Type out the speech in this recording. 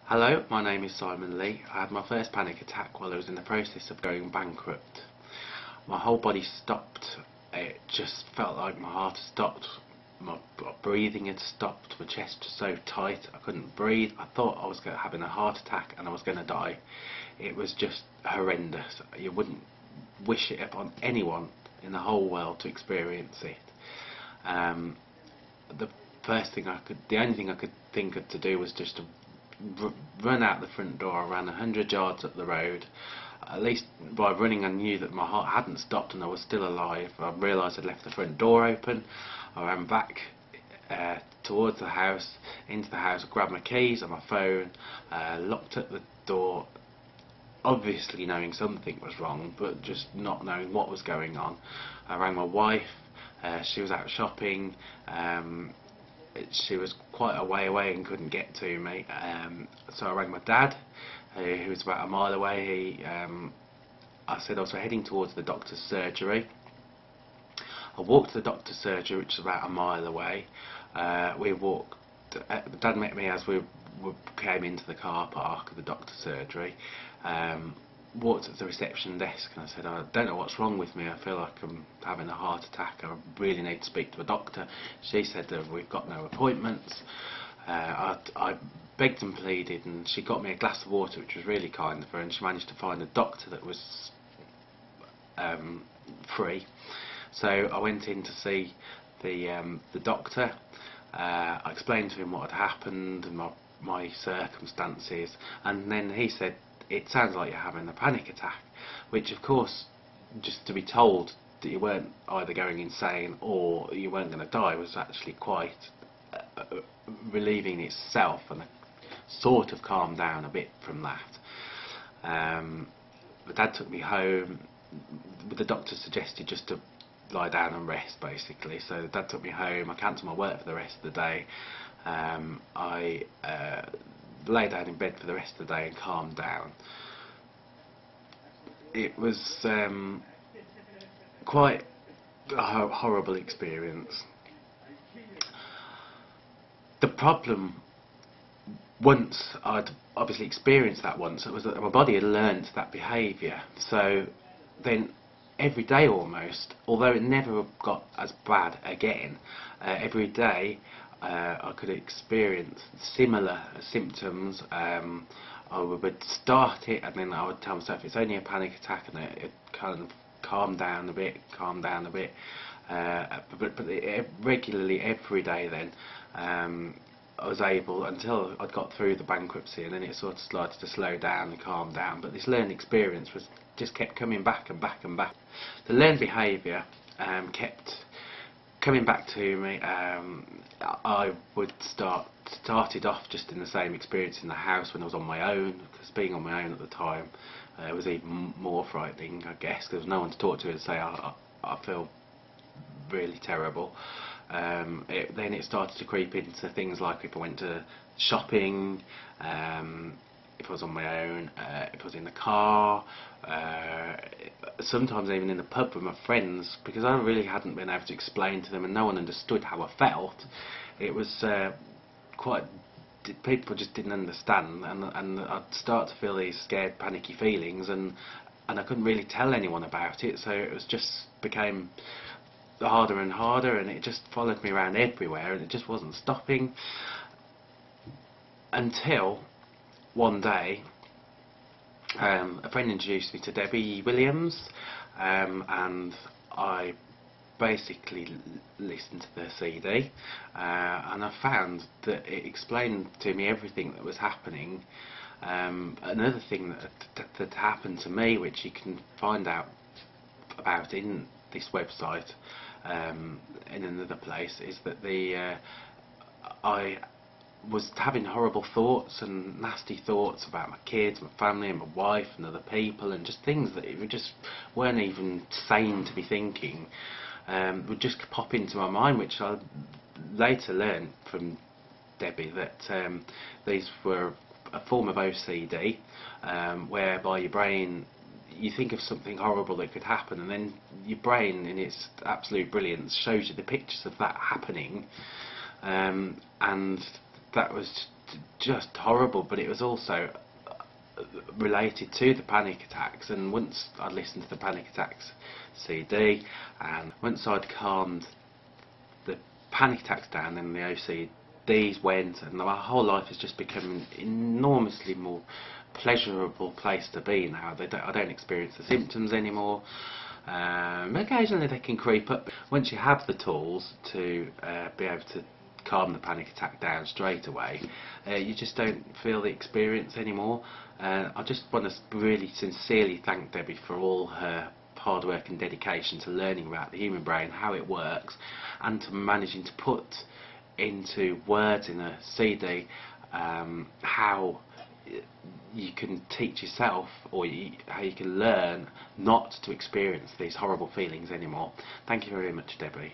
Hello, my name is Simon Lee. I had my first panic attack while I was in the process of going bankrupt. My whole body stopped. It just felt like my heart had stopped. My breathing had stopped. My chest was so tight I couldn't breathe. I thought I was having a heart attack and I was going to die. It was just horrendous. You wouldn't wish it upon anyone in the whole world to experience it. The the only thing I could think of to do was just to run out the front door. I ran 100 yards up the road. At least by running I knew that my heart hadn't stopped and I was still alive. I realised I'd left the front door open. I ran back towards the house, into the house, grabbed my keys and my phone, locked up the door, obviously knowing something was wrong but just not knowing what was going on. I rang my wife. She was out shopping. She was quite a way away and couldn't get to me, so I rang my dad, who was about a mile away. I said I was heading towards the doctor's surgery. I walked to the doctor's surgery, which is about a mile away. We walked. Dad met me as we came into the car park of the doctor's surgery. Walked at the reception desk and I said, I don't know what's wrong with me, I feel like I'm having a heart attack, I really need to speak to a doctor. She said that we've got no appointments. I begged and pleaded and she got me a glass of water, which was really kind of her, and she managed to find a doctor that was free. So I went in to see the doctor. I explained to him what had happened and my circumstances, and then he said, it sounds like you're having a panic attack, which of course, just to be told that you weren't either going insane or you weren't going to die was actually quite relieving itself, and I sort of calmed down a bit from that. My dad took me home. The doctor suggested just to lie down and rest, basically, so Dad took me home. I cancelled my work for the rest of the day. I lay down in bed for the rest of the day and calmed down. It was quite a horrible experience. The problem, once I'd obviously experienced that once, it was that my body had learnt that behaviour. So then every day almost, although it never got as bad again, every day I could experience similar symptoms. I would start it and then I would tell myself it's only a panic attack, and it kind of calm down a bit, but regularly every day then I was able, until I'd got through the bankruptcy, and then it sort of started to slow down and calm down, but this learned experience just kept coming back and back and back. The learned behaviour kept coming back to me. I would started off just in the same experience in the house when I was on my own, because being on my own at the time it was even more frightening, I guess. There was no one to talk to and say I feel really terrible. Then it started to creep into things like if I went to shopping, if I was on my own, if I was in the car, sometimes even in the pub with my friends, because I really hadn't been able to explain to them and no one understood how I felt. It was people just didn't understand, and I'd start to feel these scared, panicky feelings, and I couldn't really tell anyone about it, so it was just became harder and harder, and it just followed me around everywhere, and it just wasn't stopping until one day a friend introduced me to Debbie Williams, and I basically listened to the CD, and I found that it explained to me everything that was happening. Another thing that happened to me, which you can find out about in this website in another place, is that I was having horrible thoughts and nasty thoughts about my kids, my family and my wife and other people, and just things that just weren't even sane to be thinking, would just pop into my mind, which I later learned from Debbie that these were a form of OCD, whereby your brain, you think of something horrible that could happen, and then your brain in its absolute brilliance shows you the pictures of that happening, and that was just horrible, but it was also related to the panic attacks. And once I listened to the panic attacks CD, and once I'd calmed the panic attacks down, then the OCDs went, and my whole life has just become an enormously more pleasurable place to be now. I don't experience the symptoms anymore. Occasionally they can creep up. Once you have the tools to be able to calm the panic attack down straight away, you just don't feel the experience anymore. I just want to really sincerely thank Debbie for all her hard work and dedication to learning about the human brain, how it works, and to managing to put into words in a CD how you can teach yourself, or how you can learn not to experience these horrible feelings anymore. Thank you very much, Debbie.